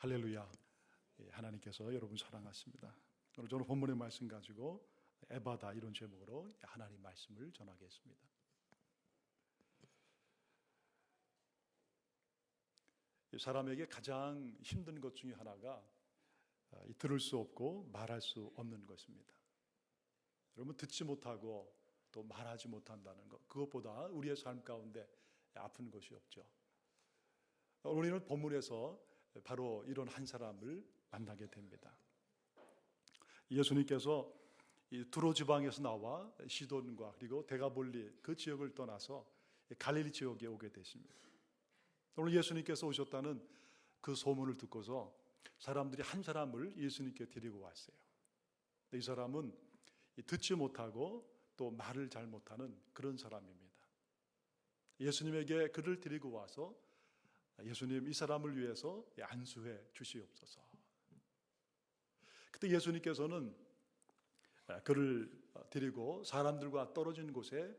할렐루야. 하나님께서 여러분 사랑하십니다. 오늘 저는 본문의 말씀 가지고 에바다 이런 제목으로 하나님 말씀을 전하겠습니다. 사람에게 가장 힘든 것 중에 하나가 들을 수 없고 말할 수 없는 것입니다. 여러분, 듣지 못하고 또 말하지 못한다는 것, 그것보다 우리의 삶 가운데 아픈 것이 없죠. 우리는 본문에서 바로 이런 한 사람을 만나게 됩니다. 예수님께서 두로 지방에서 나와 시돈과 그리고 데가볼리 그 지역을 떠나서 갈릴리 지역에 오게 되십니다. 오늘 예수님께서 오셨다는 그 소문을 듣고서 사람들이 한 사람을 예수님께 데리고 왔어요. 이 사람은 듣지 못하고 또 말을 잘 못하는 그런 사람입니다. 예수님에게 그를 데리고 와서 예수님, 이 사람을 위해서 안수해 주시옵소서. 그때 예수님께서는 그를 데리고 사람들과 떨어진 곳에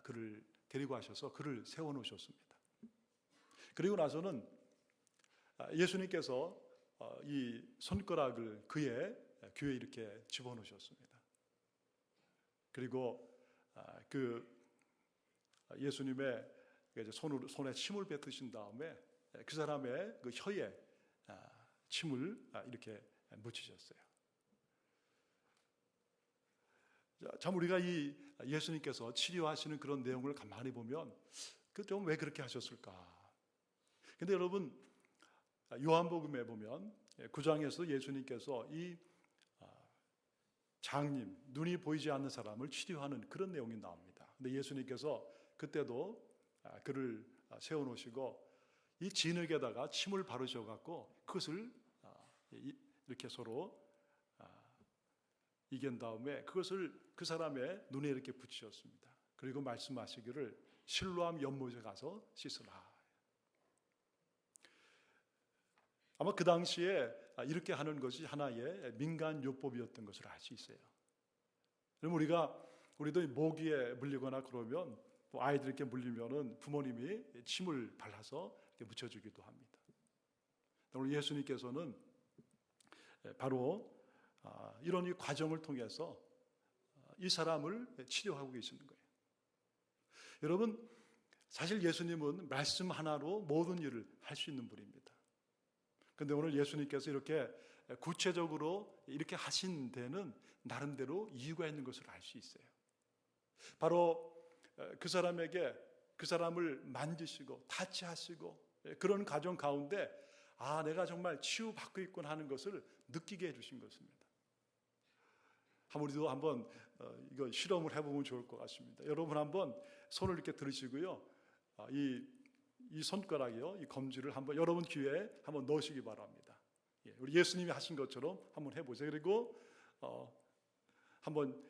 그를 데리고 가셔서 그를 세워놓으셨습니다. 그리고 나서는 예수님께서 이 손가락을 그의 귀에 이렇게 집어넣으셨습니다. 그리고 그 예수님의 손에 침을 뱉으신 다음에 그 사람의 그 혀에 침을 이렇게 묻히셨어요. 참 우리가 이 예수님께서 치료하시는 그런 내용을 가만히 보면 그 좀 왜 그렇게 하셨을까? 근데 여러분, 요한복음에 보면 9장에서 예수님께서 이 장님, 눈이 보이지 않는 사람을 치료하는 그런 내용이 나옵니다. 근데 예수님께서 그때도 그를 세워놓으시고 이 진흙에다가 침을 바르셔갖고 그것을 이렇게 서로 이긴 다음에 그것을 그 사람의 눈에 이렇게 붙이셨습니다. 그리고 말씀하시기를 실로암 연못에 가서 씻으라. 아마 그 당시에 이렇게 하는 것이 하나의 민간요법이었던 것을 알 수 있어요. 그럼 우리도 모기에 물리거나 그러면 아이들에게 물리면은 부모님이 침을 발라서 이렇게 묻혀주기도 합니다. 오늘 예수님께서는 바로 이런 이 과정을 통해서 이 사람을 치료하고 계시는 거예요. 여러분, 사실 예수님은 말씀 하나로 모든 일을 할 수 있는 분입니다. 그런데 오늘 예수님께서 이렇게 구체적으로 이렇게 하신 데는 나름대로 이유가 있는 것을 알 수 있어요. 바로 그 사람에게 그 사람을 만지시고 타치하시고 그런 과정 가운데 내가 정말 치유받고 있구나 하는 것을 느끼게 해주신 것입니다. 우리도 한번 이거 실험을 해보면 좋을 것 같습니다. 여러분 한번 손을 이렇게 들으시고요, 이 손가락이요, 이 검지를 한번 여러분 귀에 한번 넣으시기 바랍니다. 우리 예수님이 하신 것처럼 한번 해보세요. 그리고 한번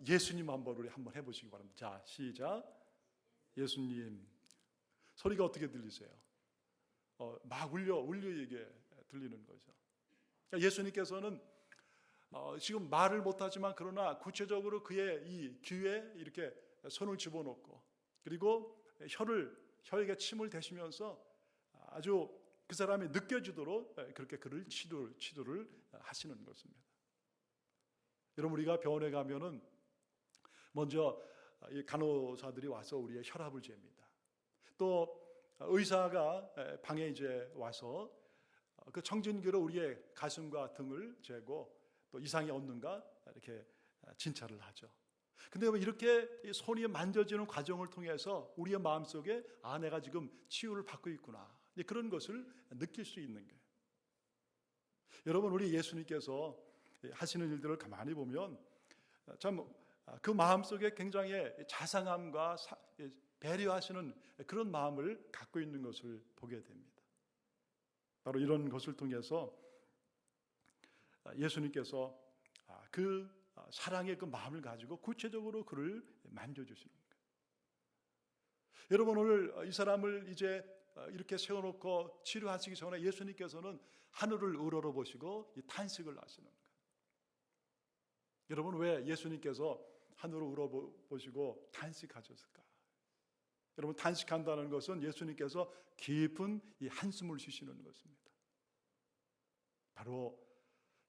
예수님 한번 우리 한번 해보시기 바랍니다. 자, 시작. 예수님. 소리가 어떻게 들리세요? 막 울려 이게 들리는 거죠. 예수님께서는 지금 말을 못하지만 그러나 구체적으로 그의 이 귀에 이렇게 손을 집어넣고 그리고 혀에게 침을 대시면서 아주 그 사람이 느껴지도록 그렇게 그를 치료를 하시는 것입니다. 여러분, 우리가 병원에 가면은 먼저 이 간호사들이 와서 우리의 혈압을 잽니다. 또 의사가 방에 이제 와서 그 청진기로 우리의 가슴과 등을 재고 또 이상이 없는가 이렇게 진찰을 하죠. 근데 이렇게 손이 만져지는 과정을 통해서 우리의 마음속에 내가 지금 치유를 받고 있구나, 그런 것을 느낄 수 있는 거예요. 여러분, 우리 예수님께서 하시는 일들을 가만히 보면 참 그 마음속에 굉장히 자상함과 배려하시는 그런 마음을 갖고 있는 것을 보게 됩니다. 바로 이런 것을 통해서 예수님께서 그 사랑의 그 마음을 가지고 구체적으로 그를 만져주시는 거예요. 여러분, 오늘 이 사람을 이제 이렇게 세워놓고 치료하시기 전에 예수님께서는 하늘을 우러러보시고 이 탄식을 하시는 거예요. 여러분, 왜 예수님께서 하늘을 우러보시고 탄식하셨을까? 여러분, 탄식한다는 것은 예수님께서 깊은 이 한숨을 쉬시는 것입니다. 바로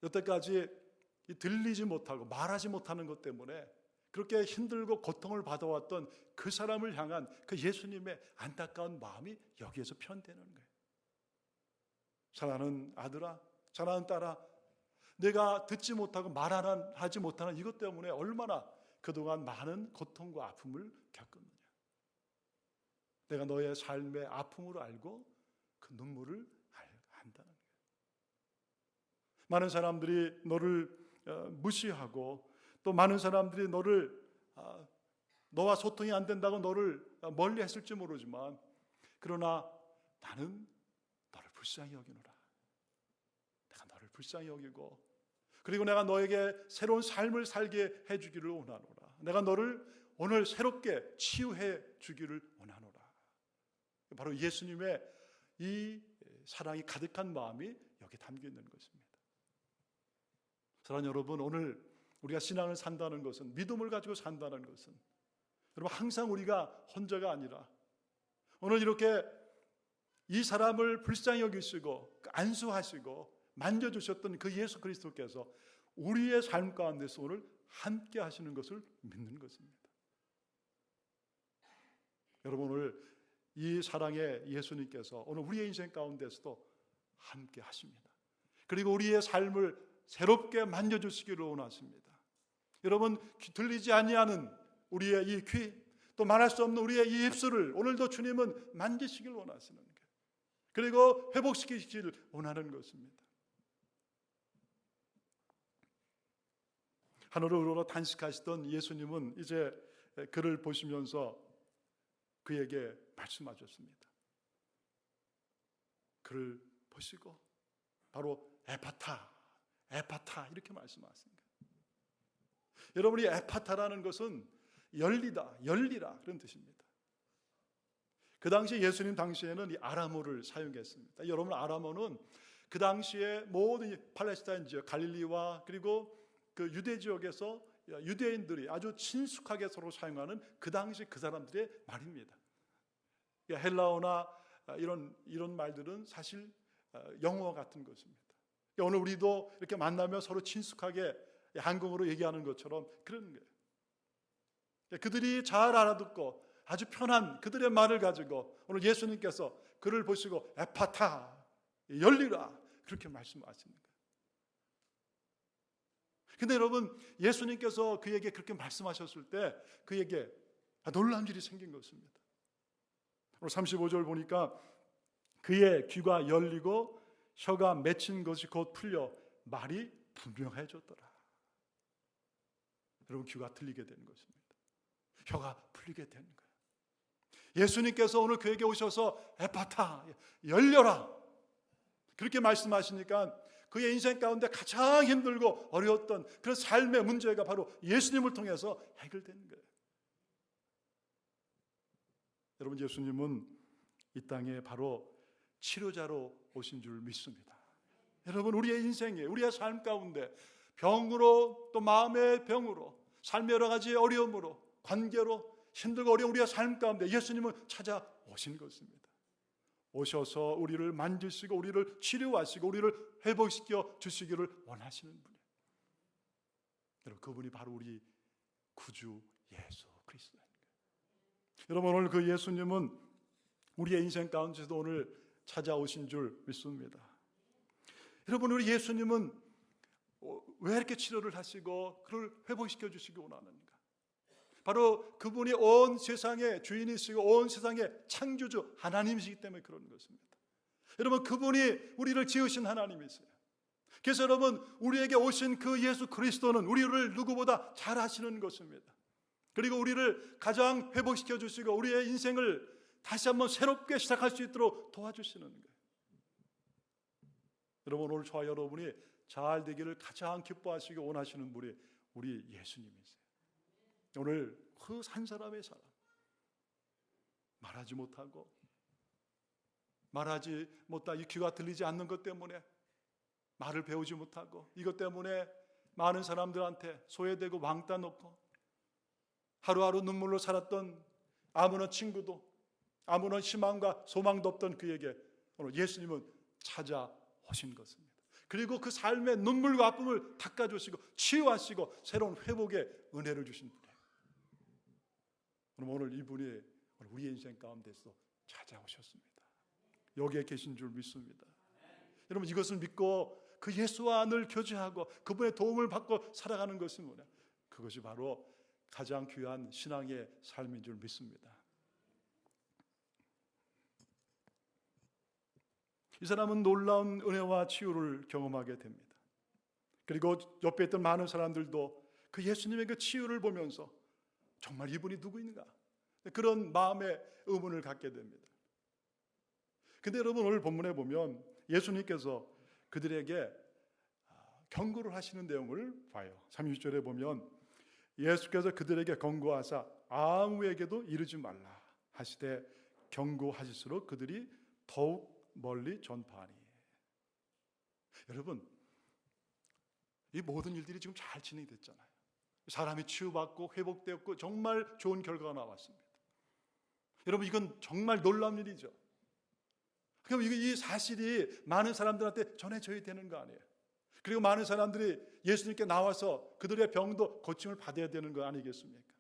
여태까지 들리지 못하고 말하지 못하는 것 때문에 그렇게 힘들고 고통을 받아왔던 그 사람을 향한 그 예수님의 안타까운 마음이 여기에서 표현되는 거예요. 사랑하는 아들아, 사랑하는 딸아, 내가 듣지 못하고 말하지 못하는 이것 때문에 얼마나 그동안 많은 고통과 아픔을 겪었느냐. 내가 너의 삶의 아픔으로 알고 그 눈물을 안다는 거예요. 많은 사람들이 너를 무시하고 또 많은 사람들이 너와 소통이 안 된다고 너를 멀리 했을지 모르지만 그러나 나는 너를 불쌍히 여기노라. 내가 너를 불쌍히 여기고 그리고 내가 너에게 새로운 삶을 살게 해주기를 원하노라. 내가 너를 오늘 새롭게 치유해 주기를 원하노라. 바로 예수님의 이 사랑이 가득한 마음이 여기 담겨 있는 것입니다. 사랑하는 여러분, 오늘 우리가 신앙을 산다는 것은, 믿음을 가지고 산다는 것은 여러분 항상 우리가 혼자가 아니라 오늘 이렇게 이 사람을 불쌍히 여기시고 안수하시고 만져주셨던 그 예수 그리스도께서 우리의 삶 가운데서 오늘 함께 하시는 것을 믿는 것입니다. 여러분 오늘 이 사랑의 예수님께서 오늘 우리의 인생 가운데서도 함께 하십니다. 그리고 우리의 삶을 새롭게 만져주시기를 원하십니다. 여러분 들리지 아니하는 우리의 이 귀, 또 말할 수 없는 우리의 이 입술을 오늘도 주님은 만지시길 원하시는 거예요. 그리고 회복시키시길 원하는 것입니다. 하늘으로 단식하시던 예수님은 이제 그를 보시면서 그에게 말씀하셨습니다. 그를 보시고 바로 에파타 이렇게 말씀하십니다. 여러분이 에파타라는 것은 열리다, 열리라 그런 뜻입니다. 그 당시 예수님 당시에는 이 아람어를 사용했습니다. 여러분 아람어는 그 당시에 모든 팔레스타인 지역, 갈릴리와 그리고 그 유대 지역에서 유대인들이 아주 친숙하게 서로 사용하는 그 당시 그 사람들의 말입니다. 헬라어나 이런 말들은 사실 영어 같은 것입니다. 오늘 우리도 이렇게 만나면 서로 친숙하게 한국어로 얘기하는 것처럼 그런 거예요. 그들이 잘 알아듣고 아주 편한 그들의 말을 가지고 오늘 예수님께서 그를 보시고 에파타, 열리라 그렇게 말씀하시는 거예요. 근데 여러분 예수님께서 그에게 그렇게 말씀하셨을 때 그에게 놀라운 일이 생긴 것입니다. 오늘 35절 보니까 그의 귀가 열리고 혀가 맺힌 것이 곧 풀려 말이 분명해졌더라. 여러분 귀가 들리게 되는 것입니다. 혀가 풀리게 되는 거예요. 예수님께서 오늘 그에게 오셔서 에파타, 열려라 그렇게 말씀하시니까 그의 인생 가운데 가장 힘들고 어려웠던 그런 삶의 문제가 바로 예수님을 통해서 해결되는 거예요. 여러분 예수님은 이 땅에 바로 치료자로 오신 줄 믿습니다. 여러분 우리의 인생에 우리의 삶 가운데 병으로 또 마음의 병으로 삶의 여러 가지 어려움으로 관계로 힘들고 어려운 우리의 삶 가운데 예수님은 찾아오신 것입니다. 오셔서 우리를 만지시고 우리를 치료하시고 우리를 회복시켜 주시기를 원하시는 분이에요. 여러분 그분이 바로 우리 구주 예수 그리스도입니다. 여러분 오늘 그 예수님은 우리의 인생 가운데서도 오늘 찾아오신 줄 믿습니다. 여러분 우리 예수님은 왜 이렇게 치료를 하시고 그를 회복시켜 주시기 원하는가? 바로 그분이 온 세상의 주인이시고 온 세상의 창조주 하나님이시기 때문에 그런 것입니다. 여러분 그분이 우리를 지으신 하나님이세요. 그래서 여러분 우리에게 오신 그 예수 그리스도는 우리를 누구보다 잘 아시는 것입니다. 그리고 우리를 가장 회복시켜 주시고 우리의 인생을 다시 한번 새롭게 시작할 수 있도록 도와주시는 거예요. 여러분 오늘 저와 여러분이 잘 되기를 가장 기뻐하시고 원하시는 분이 우리 예수님이세요. 오늘 그 한 사람의 사람 말하지 못하고 이 귀가 들리지 않는 것 때문에 말을 배우지 못하고 이것 때문에 많은 사람들한테 소외되고 왕따 놓고 하루하루 눈물로 살았던 아무런 친구도 아무런 희망과 소망도 없던 그에게 오늘 예수님은 찾아오신 것입니다. 그리고 그 삶의 눈물과 아픔을 닦아주시고 치유하시고 새로운 회복의 은혜를 주신 분이에요. 그럼 오늘 이분이 우리의 인생 가운데서 찾아오셨습니다. 여기에 계신 줄 믿습니다. 여러분, 이것을 믿고 그 예수와 늘 교제하고 그분의 도움을 받고 살아가는 것이 뭐냐? 그것이 바로 가장 귀한 신앙의 삶인 줄 믿습니다. 이 사람은 놀라운 은혜와 치유를 경험하게 됩니다. 그리고 옆에 있던 많은 사람들도 그 예수님의 그 치유를 보면서 정말 이분이 누구인가? 그런 마음의 의문을 갖게 됩니다. 근데 여러분, 오늘 본문에 보면 예수님께서 그들에게 경고를 하시는 내용을 봐요. 36절에 보면 예수께서 그들에게 경고하사 아무에게도 이르지 말라 하시되 경고하실수록 그들이 더욱 멀리 전파하니. 여러분, 이 모든 일들이 지금 잘 진행됐잖아요. 사람이 치유받고 회복되었고 정말 좋은 결과가 나왔습니다. 여러분, 이건 정말 놀라운 일이죠. 그럼 이 사실이 많은 사람들한테 전해져야 되는 거 아니에요? 그리고 많은 사람들이 예수님께 나와서 그들의 병도 고침을 받아야 되는 거 아니겠습니까?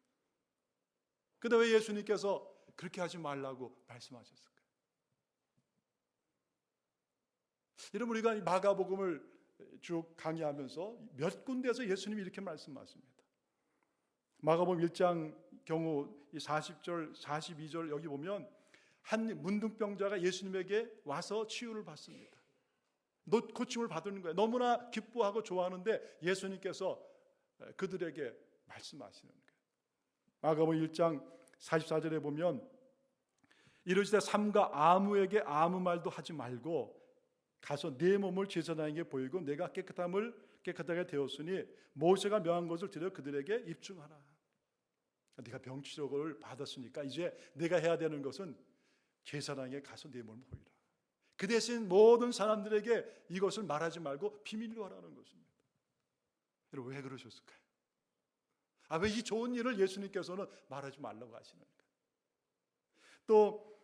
그런데 왜 예수님께서 그렇게 하지 말라고 말씀하셨을까요? 여러분, 우리가 마가복음을 쭉 강의하면서 몇 군데에서 예수님이 이렇게 말씀하십니다. 마가복음 1장 경우 40절, 42절 여기 보면 한 문둥병자가 예수님에게 와서 치유를 받습니다. 고침을 받는 거예요. 너무나 기뻐하고 좋아하는데 예수님께서 그들에게 말씀하시는 거예요. 마가복음 1장 44절에 보면 이르시되 삼가 아무에게 아무 말도 하지 말고 가서 네 몸을 제사장에게 보이고 내가 깨끗하게 되었으니 모세가 명한 것을 들여 그들에게 입증하라. 네가 병치료를 받았으니까 이제 내가 해야 되는 것은 제사장에게 가서 네 몸을 보이라. 그 대신 모든 사람들에게 이것을 말하지 말고 비밀로 하라는 것입니다. 여러분, 왜 그러셨을까요? 왜 이 좋은 일을 예수님께서는 말하지 말라고 하시는가? 또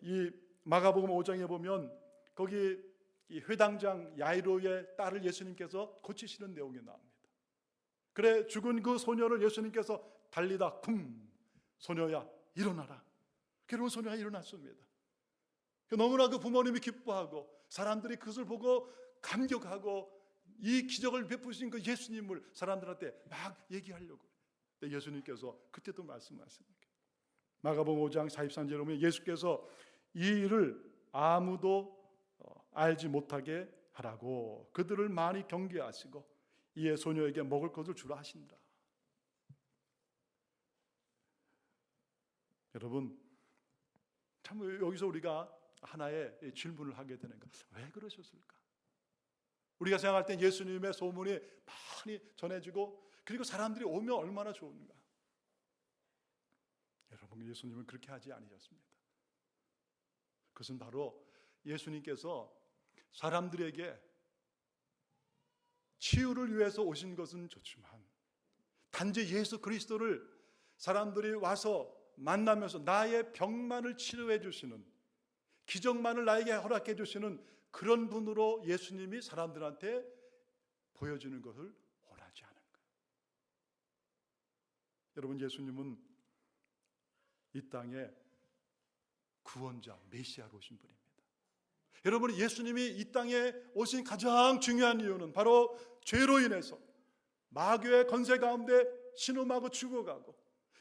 이 마가복음 5장에 보면 거기 이 회당장 야이로의 딸을 예수님께서 고치시는 내용이 나옵니다. 그래 죽은 그 소녀를 예수님께서 달리다 쿵, 소녀야 일어나라. 그러면 소녀가 일어났습니다. 너무나 그 부모님이 기뻐하고 사람들이 그것을 보고 감격하고 이 기적을 베푸신 그 예수님을 사람들한테 막 얘기하려고. 예수님께서 그때도 말씀하십니다. 마가복음 5장 43절에 보면 예수께서 이 일을 아무도 알지 못하게 하라고 그들을 많이 경계하시고 이에 소녀에게 먹을 것을 주라 하신다. 여러분, 참 여기서 우리가 하나의 질문을 하게 되는 것, 왜 그러셨을까? 우리가 생각할 때 예수님의 소문이 많이 전해지고 그리고 사람들이 오면 얼마나 좋은가? 여러분, 예수님은 그렇게 하지 않으셨습니다. 그것은 바로 예수님께서 사람들에게 치유를 위해서 오신 것은 좋지만 단지 예수 그리스도를 사람들이 와서 만나면서 나의 병만을 치료해 주시는, 기적만을 나에게 허락해 주시는 그런 분으로 예수님이 사람들한테 보여주는 것을 원하지 않은 거예요. 여러분, 예수님은 이 땅에 구원자, 메시아로 오신 분입니다. 여러분, 예수님이 이 땅에 오신 가장 중요한 이유는 바로 죄로 인해서 마귀의 권세 가운데 신음하고 죽어가고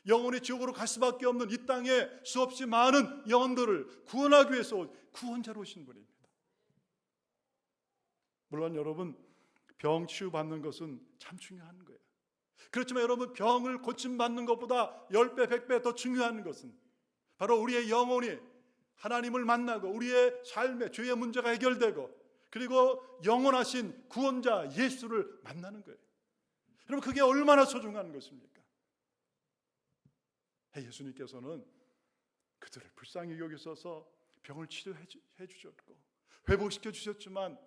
영혼이 지옥으로 갈 수밖에 없는 이 땅에 수없이 많은 영혼들을 구원하기 위해서 구원자로 오신 분입니다. 물론 여러분, 병 치유받는 것은 참 중요한 거예요. 그렇지만 여러분, 병을 고침받는 것보다 10배, 100배 더 중요한 것은 바로 우리의 영혼이 하나님을 만나고 우리의 삶의 죄의 문제가 해결되고 그리고 영원하신 구원자 예수를 만나는 거예요. 여러분, 그게 얼마나 소중한 것입니까? 예수님께서는 그들을 불쌍히 여기셔서 병을 치료해 주셨고 회복시켜 주셨지만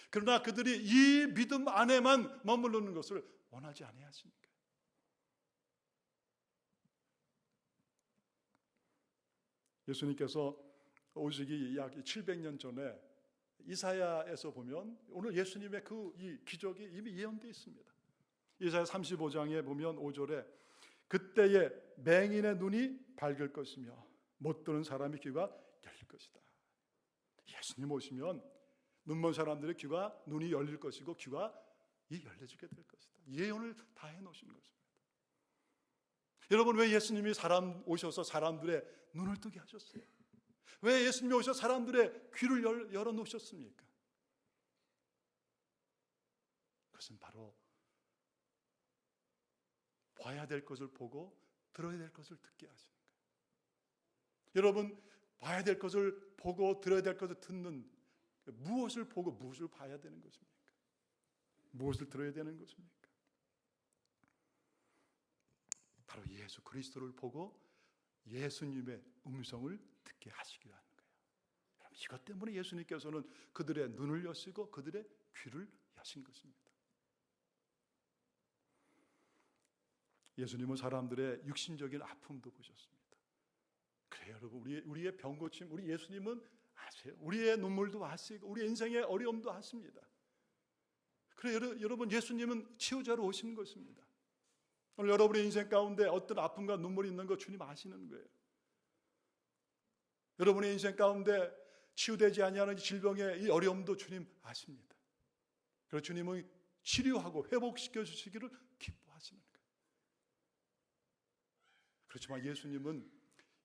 그러나 그들이 이 믿음 안에만 머무르는 것을 원하지 아니하십니까? 예수님께서 오시기 약 700년 전에 이사야에서 보면 오늘 예수님의 이 기적이 이미 예언되어 있습니다. 이사야 35장에 보면 5절에 그때에 맹인의 눈이 밝을 것이며 못 듣는 사람의 귀가 열릴 것이다. 예수님 오시면 눈먼 사람들의 귀가 눈이 열릴 것이고 귀가 열려지게 될 것이다. 예언을 다 해놓으신 것입니다. 여러분, 왜 예수님이 오셔서 사람들의 눈을 뜨게 하셨어요? 왜 예수님이 오셔서 사람들의 귀를 열어놓으셨습니까? 그것은 바로 봐야 될 것을 보고 들어야 될 것을 듣게 하시는 거예요. 여러분, 봐야 될 것을 보고 들어야 될 것을 듣는, 무엇을 보고 무엇을 봐야 되는 것입니까? 무엇을 들어야 되는 것입니까? 바로 예수 그리스도를 보고 예수님의 음성을 듣게 하시기 하는 거예요. 여러분, 이것 때문에 예수님께서는 그들의 눈을 여시고 그들의 귀를 여신 것입니다. 예수님은 사람들의 육신적인 아픔도 보셨습니다. 그래요, 여러분, 우리의 병 고침, 우리 예수님은 아세요. 우리의 눈물도 아시고 우리 인생의 어려움도 아십니다. 그래요, 여러분, 예수님은 치유자로 오신 것입니다. 오늘 여러분의 인생 가운데 어떤 아픔과 눈물이 있는 거 주님 아시는 거예요. 여러분의 인생 가운데 치유되지 아니하는 질병의 이 어려움도 주님 아십니다. 그래서 주님은 치료하고 회복시켜 주시기를 기뻐하시는 거예요. 그렇지만 예수님은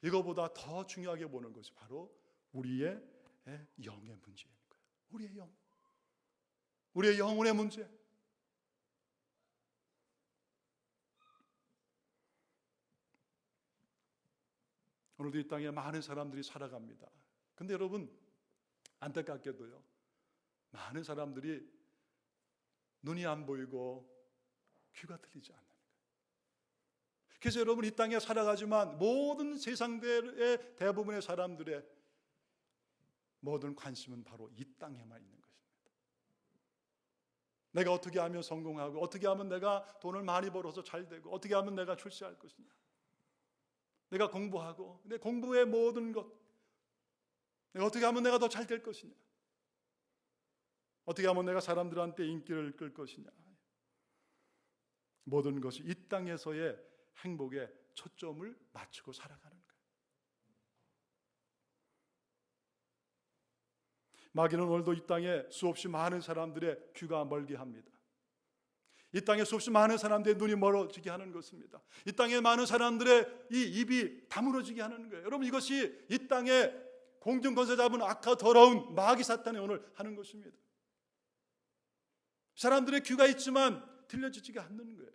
이거보다 더 중요하게 보는 것이 바로 우리의 영의 문제인 거예요. 우리의 영, 우리의 영혼의 문제. 오늘도 이 땅에 많은 사람들이 살아갑니다. 근데 여러분, 안타깝게도요, 많은 사람들이 눈이 안 보이고 귀가 들리지 않는 거예요. 그래서 여러분, 이 땅에 살아가지만 모든 세상의 대부분의 사람들의 모든 관심은 바로 이 땅에만 있는 것입니다. 내가 어떻게 하면 성공하고, 어떻게 하면 내가 돈을 많이 벌어서 잘 되고, 어떻게 하면 내가 출세할 것이냐, 내가 공부하고 내 공부의 모든 것, 내가 어떻게 하면 내가 더 잘 될 것이냐, 어떻게 하면 내가 사람들한테 인기를 끌 것이냐, 모든 것이 이 땅에서의 행복에 초점을 맞추고 살아가는 거예요. 마귀는 오늘도 이 땅에 수없이 많은 사람들의 귀가 멀게 합니다. 이 땅에 수없이 많은 사람들의 눈이 멀어지게 하는 것입니다. 이 땅에 많은 사람들의 이 입이 다물어지게 하는 거예요. 여러분, 이것이 이 땅에 공중권세 잡은 악하 더러운 마귀 사탄이 오늘 하는 것입니다. 사람들의 귀가 있지만 들려지지가 않는 거예요.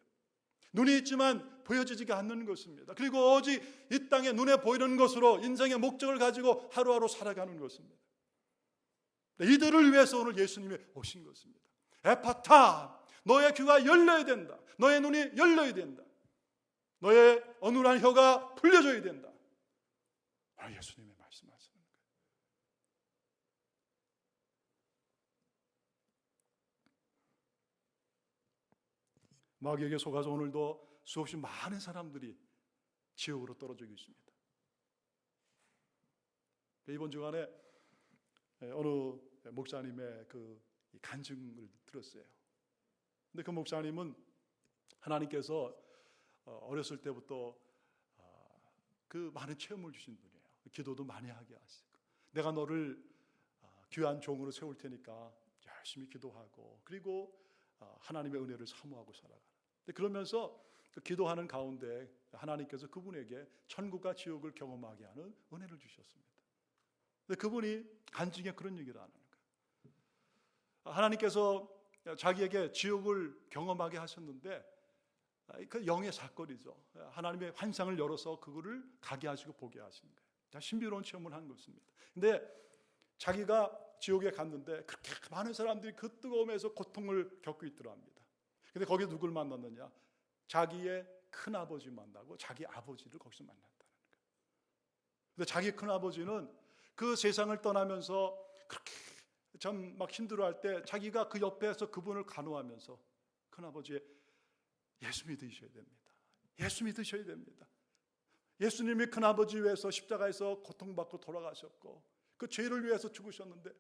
눈이 있지만 보여지지가 않는 것입니다. 그리고 오직 이 땅에 눈에 보이는 것으로 인생의 목적을 가지고 하루하루 살아가는 것입니다. 이들을 위해서 오늘 예수님이 오신 것입니다. 에파타, 너의 귀가 열려야 된다. 너의 눈이 열려야 된다. 너의 어눌한 혀가 풀려져야 된다. 예수님의 말씀하시는 거예요. 마귀에게 속아서 오늘도 수없이 많은 사람들이 지옥으로 떨어지고 있습니다. 이번 주간에 어느 목사님의 그 간증을 들었어요. 근데 그 목사님은 하나님께서 어렸을 때부터 그 많은 체험을 주신 분이에요. 기도도 많이 하게 하시고, 내가 너를 귀한 종으로 세울 테니까 열심히 기도하고, 그리고 하나님의 은혜를 사모하고 살아가는. 그러면서 그 기도하는 가운데 하나님께서 그분에게 천국과 지옥을 경험하게 하는 은혜를 주셨습니다. 근데 그분이 간증에 그런 얘기를 하는 거예요. 하나님께서 자기에게 지옥을 경험하게 하셨는데, 그 영의 사건이죠. 하나님의 환상을 열어서 그거를 가게 하시고 보게 하신 거예요. 신비로운 체험을 한 것입니다. 근데 자기가 지옥에 갔는데 그렇게 많은 사람들이 그 뜨거움에서 고통을 겪고 있더라 합니다. 근데 거기에 누굴 만났느냐? 자기의 큰아버지 만나고 자기 아버지를 거기서 만났다는 거예요. 근데 자기 큰아버지는 그 세상을 떠나면서 그렇게 참 막 힘들어할 때 자기가 그 옆에서 그분을 간호하면서 큰아버지의 예수 믿으셔야 됩니다. 예수 믿으셔야 됩니다. 예수님이 큰아버지 위해서 십자가에서 고통받고 돌아가셨고 그 죄를 위해서 죽으셨는데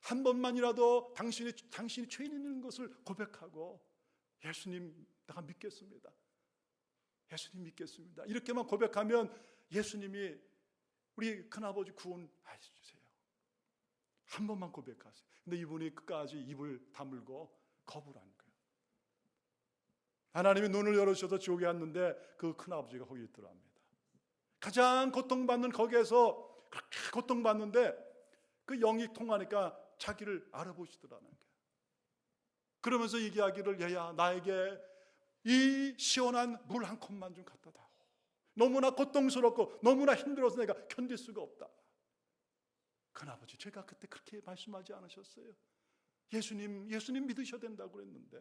한 번만이라도 당신이 죄인 있는 것을 고백하고 예수님 내가 믿겠습니다. 예수님 믿겠습니다. 이렇게만 고백하면 예수님이 우리 큰아버지 구원해 주세요. 한 번만 고백하세요. 근데 이분이 끝까지 입을 다물고 거부를 하는 거예요. 하나님이 눈을 열어주셔서 지옥에 왔는데 그 큰아버지가 거기 있더랍니다. 가장 고통받는 거기에서 그렇게 고통받는데 그 영이 통하니까 자기를 알아보시더라는 거예요. 그러면서 얘기하기를 얘야 나에게 이 시원한 물 한 컵만 좀 갖다 다. 너무나 고통스럽고 너무나 힘들어서 내가 견딜 수가 없다. 큰아버지 제가 그때 그렇게 말씀하지 않으셨어요? 예수님 믿으셔야 된다고 그랬는데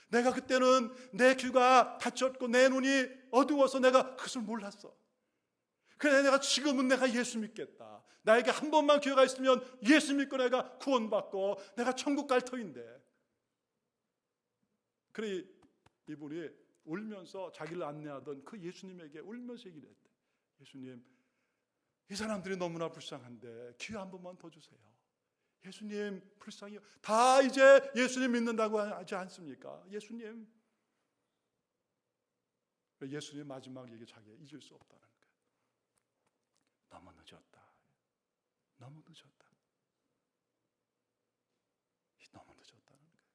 내가 그때는 내 귀가 닫혔고 내 눈이 어두워서 내가 그것을 몰랐어. 그래 내가 지금은 내가 예수 믿겠다. 나에게 한 번만 기회가 있으면 예수 믿고 내가 구원받고 내가 천국 갈 터인데. 그래 이분이 울면서 자기를 안내하던 그 예수님에게 울면서 얘기를 했대. 예수님 이 사람들이 너무나 불쌍한데 기회 한 번만 더 주세요. 예수님 불쌍해요. 다 이제 예수님 믿는다고 하지 않습니까? 예수님 마지막 얘기 자기가 잊을 수 없다는 거예요. 너무 늦었다. 너무 늦었다. 너무 늦었다는 거예요.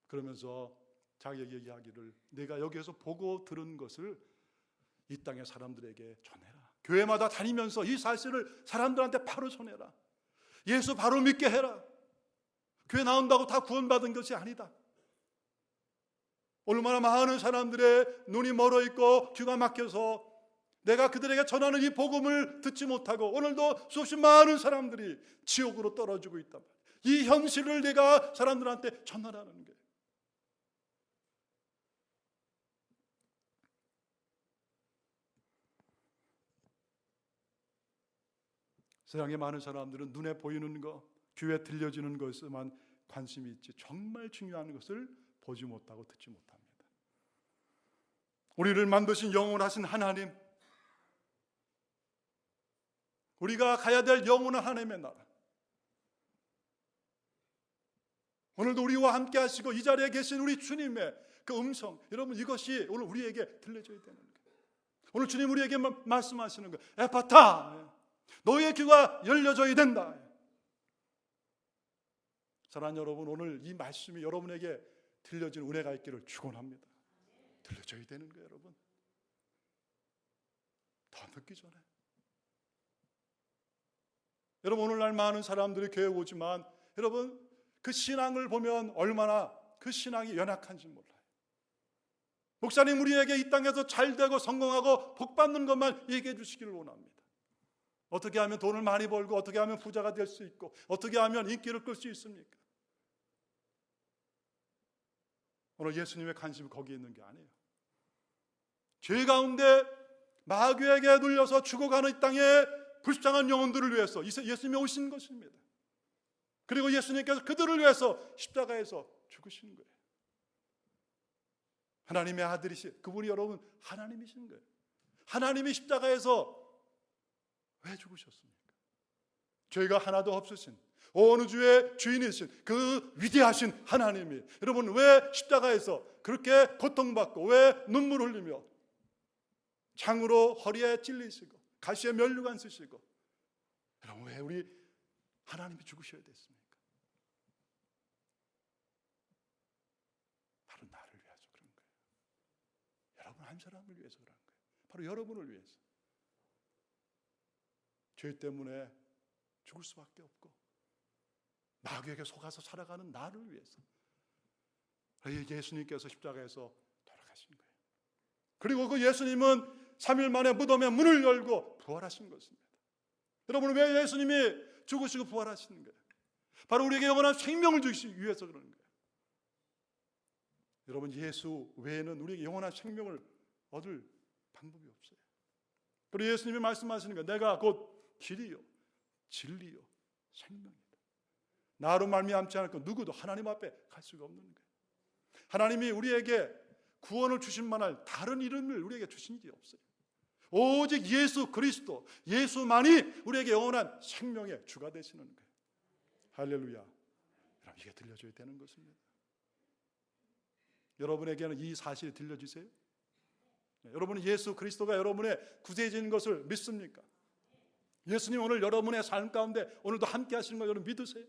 그러면서 자기에게 얘기하기를 내가 여기에서 보고 들은 것을 이 땅의 사람들에게 전해라. 교회마다 다니면서 이 사실을 사람들한테 바로 전해라. 예수 바로 믿게 해라. 교회 나온다고 다 구원받은 것이 아니다. 얼마나 많은 사람들의 눈이 멀어 있고 귀가 막혀서 내가 그들에게 전하는 이 복음을 듣지 못하고 오늘도 수없이 많은 사람들이 지옥으로 떨어지고 있단 말이에요. 이 현실을 내가 사람들한테 전하라는 거예요. 세상에 많은 사람들은 눈에 보이는 것, 귀에 들려지는 것에만 관심이 있지 정말 중요한 것을 보지 못하고 듣지 못합니다. 우리를 만드신 영원하신 하나님, 우리가 가야 될 영원한 하나님의 나라, 오늘도 우리와 함께 하시고 이 자리에 계신 우리 주님의 그 음성, 여러분 이것이 오늘 우리에게 들려줘야 되는 거예요. 오늘 주님 우리에게 말씀하시는 거예요. 에파타, 너희의 귀가 열려져야 된다. 사랑하는 여러분, 오늘 이 말씀이 여러분에게 들려진 은혜가 있기를 축원합니다. 들려져야 되는 거예요, 여러분. 더 늦기 전에. 여러분, 오늘날 많은 사람들이 교회에 오지만 여러분 그 신앙을 보면 얼마나 그 신앙이 연약한지 몰라요. 목사님 우리에게 이 땅에서 잘되고 성공하고 복받는 것만 얘기해 주시기를 원합니다. 어떻게 하면 돈을 많이 벌고 어떻게 하면 부자가 될 수 있고 어떻게 하면 인기를 끌 수 있습니까? 오늘 예수님의 관심이 거기에 있는 게 아니에요. 죄 가운데 마귀에게 눌려서 죽어가는 이 땅에 불쌍한 영혼들을 위해서 예수님이 오신 것입니다. 그리고 예수님께서 그들을 위해서 십자가에서 죽으신 거예요. 하나님의 아들이시, 그분이 여러분 하나님이신 거예요. 하나님이 십자가에서 왜 죽으셨습니까? 죄가 하나도 없으신 온 우주의 주인이신 그 위대하신 하나님이 여러분 왜 십자가에서 그렇게 고통받고 왜 눈물 흘리며 창으로 허리에 찔리시고 가시에 면류관 쓰시고 여러분 왜 우리 하나님이 죽으셔야 됐습니까? 바로 나를 위해서 그런 거예요. 여러분 한 사람을 위해서 그런 거예요. 바로 여러분을 위해서. 죄 때문에 죽을 수밖에 없고 마귀에게 속아서 살아가는 나를 위해서 예수님께서 십자가에서 돌아가신 거예요. 그리고 그 예수님은 3일 만에 무덤의 문을 열고 부활하신 것입니다. 여러분 왜 예수님이 죽으시고 부활하시는 거예요? 바로 우리에게 영원한 생명을 주시기 위해서 그러는 거예요. 여러분 예수 외에는 우리에게 영원한 생명을 얻을 방법이 없어요. 그리고 예수님이 말씀하시는 거예요. 내가 곧 길이요 진리요 생명이다. 나로 말미암지 않고 누구도 하나님 앞에 갈 수가 없는 거예요. 하나님이 우리에게 구원을 주신 만한 다른 이름을 우리에게 주신 게 없어요. 오직 예수 그리스도, 예수만이 우리에게 영원한 생명의 주가 되시는 거예요. 할렐루야. 여러분, 이게 들려줘야 되는 것입니다. 여러분에게는 이 사실이 들려지세요? 여러분은 예수 그리스도가 여러분의 구세주인 것을 믿습니까? 예수님 오늘 여러분의 삶 가운데 오늘도 함께 하시는 걸 여러분 믿으세요?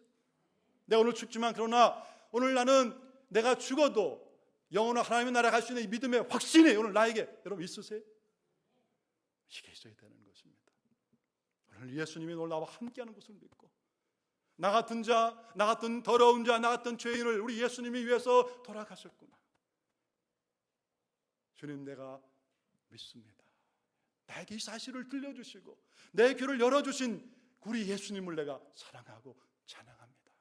내가 오늘 죽지만 그러나 오늘 나는 내가 죽어도 영원한 하나님의 나라에 갈 수 있는 이 믿음의 확신이 오늘 나에게 여러분 있으세요? 이게 있어야 되는 것입니다. 오늘 예수님이 오늘 나와 함께하는 것을 믿고 나 같은 자, 나 같은 더러운 자, 나 같은 죄인을 우리 예수님이 위해서 돌아가셨구나. 주님, 내가 믿습니다. 나에게 이 사실을 들려주시고 내 귀를 열어주신 우리 예수님을 내가 사랑하고 찬양합니다.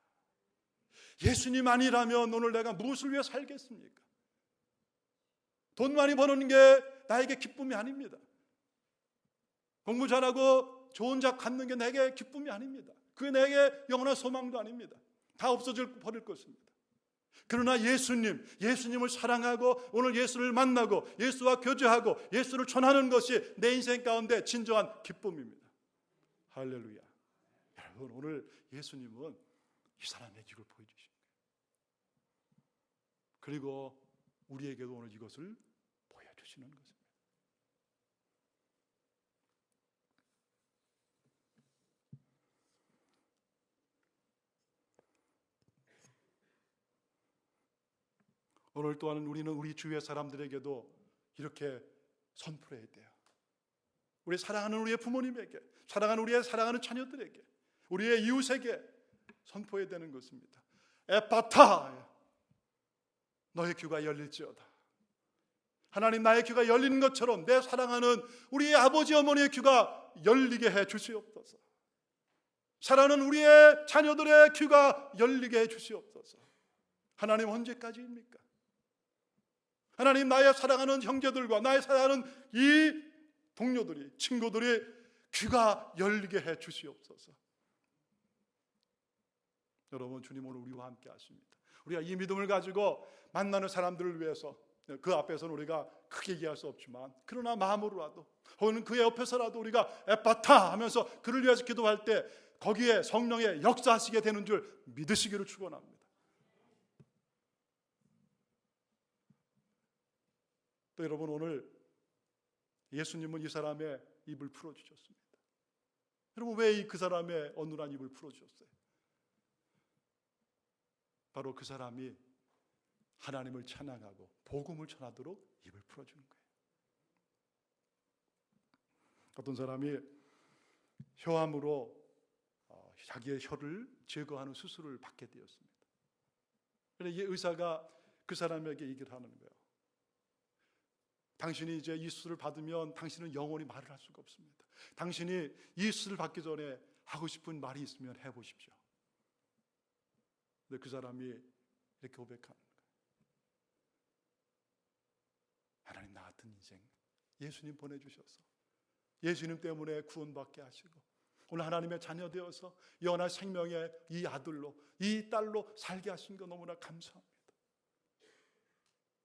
예수님 아니라면 오늘 내가 무엇을 위해 살겠습니까? 돈 많이 버는 게 나에게 기쁨이 아닙니다. 공부 잘하고 좋은 자 갖는 게 내게 기쁨이 아닙니다. 그게 내게 영원한 소망도 아닙니다. 다 없어질 버릴 것입니다. 그러나 예수님을 사랑하고 오늘 예수를 만나고 예수와 교제하고 예수를 전하는 것이 내 인생 가운데 진정한 기쁨입니다. 할렐루야. 여러분, 오늘 예수님은 이 사람의 길을 보여주신 거예요. 그리고 우리에게도 오늘 이것을 보여주시는 것입니다. 오늘 또한 우리는 우리 주위의 사람들에게도 이렇게 선포해야 돼요. 우리 사랑하는 우리의 부모님에게, 사랑하는 우리의 사랑하는 자녀들에게, 우리의 이웃에게 선포해야 되는 것입니다. 에파타, 너의 귀가 열릴지어다. 하나님, 나의 귀가 열리는 것처럼 내 사랑하는 우리의 아버지 어머니의 귀가 열리게 해 주시옵소서. 사랑하는 우리의 자녀들의 귀가 열리게 해 주시옵소서. 하나님, 언제까지입니까? 하나님, 나의 사랑하는 형제들과 나의 사랑하는 이 동료들이, 친구들이 귀가 열리게 해 주시옵소서. 여러분, 주님 오늘 우리와 함께 하십니다. 우리가 이 믿음을 가지고 만나는 사람들을 위해서 그 앞에서는 우리가 크게 얘기할 수 없지만 그러나 마음으로라도 혹은 그의 옆에서라도 우리가 에파타 하면서 그를 위해서 기도할 때 거기에 성령의 역사하시게 되는 줄 믿으시기를 축원합니다. 또 여러분, 오늘 예수님은 이 사람의 입을 풀어주셨습니다. 여러분, 왜 그 사람의 어눌한 입을 풀어주셨어요? 바로 그 사람이 하나님을 찬양하고 복음을 전하도록 입을 풀어주는 거예요. 어떤 사람이 혀암으로 자기의 혀를 제거하는 수술을 받게 되었습니다. 그런데 이 의사가 그 사람에게 얘기를 하는 거예요. 당신이 이제 이 수술을 받으면 당신은 영원히 말을 할 수가 없습니다. 당신이 이 수술을 받기 전에 하고 싶은 말이 있으면 해보십시오. 근데 그 사람이 이렇게 고백하는 거예요. 하나님, 나 같은 인생 예수님 보내주셔서 예수님 때문에 구원받게 하시고 오늘 하나님의 자녀 되어서 영원한 생명의 이 아들로 이 딸로 살게 하신 거 너무나 감사합니다.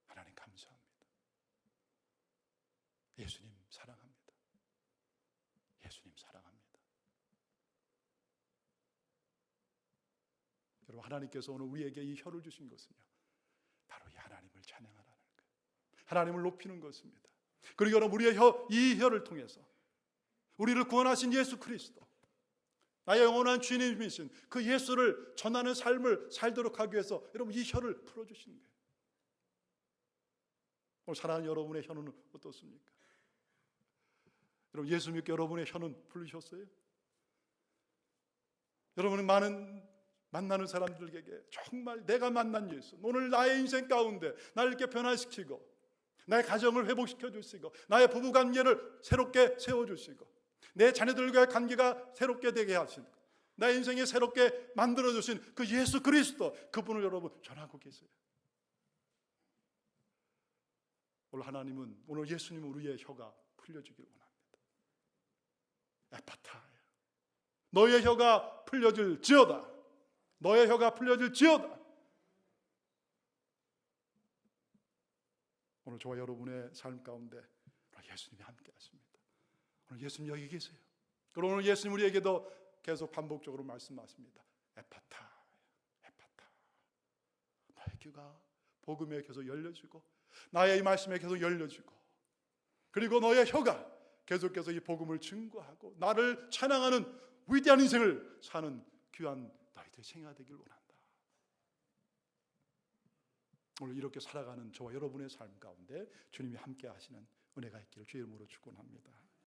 하나님 감사합니다. 예수님 사랑합니다. 예수님 사랑합니다. 여러분, 하나님께서 오늘 우리에게 이 혀를 주신 것은요, 바로 이 하나님을 찬양하라는 거예요. 하나님을 높이는 것입니다. 그리고 여러분, 우리의 이 혀를 통해서 우리를 구원하신 예수 그리스도, 나의 영원한 주님이신 그 예수를 전하는 삶을 살도록 하기 위해서 여러분 이 혀를 풀어주시는 거예요. 오늘 사랑하는 여러분의 혀는 어떻습니까? 여러분, 예수 믿고 여러분의 혀는 풀리셨어요? 여러분은 만나는 사람들에게 정말 내가 만난 예수, 오늘 나의 인생 가운데 나를 이렇게 변화시키고 나의 가정을 회복시켜 주시고 나의 부부관계를 새롭게 세워주시고 내 자녀들과의 관계가 새롭게 되게 하시고 나의 인생이 새롭게 만들어주신 그 예수 그리스도, 그분을 여러분 전하고 계세요. 오늘 하나님은, 오늘 예수님은 우리의 혀가 풀려지길 원합니다. 에파타야, 너의 혀가 풀려질지어다. 너의 혀가 풀려질지어다. 오늘 저와 여러분의 삶 가운데 예수님이 함께 하십니다. 오늘 예수님 여기 계세요. 그리고 오늘 예수님 우리에게도 계속 반복적으로 말씀하십니다. 에파타, 귀가 복음에 계속 열려지고 나의 이 말씀에 계속 열려지고 그리고 너의 혀가 계속해서 이 복음을 증거하고 나를 찬양하는 위대한 인생을 사는 귀한 너희들의 생애가 되길 원한다. 오늘 이렇게 살아가는 저와 여러분의 삶 가운데 주님이 함께 하시는 은혜가 있기를 주의 이름으로 축원합니다.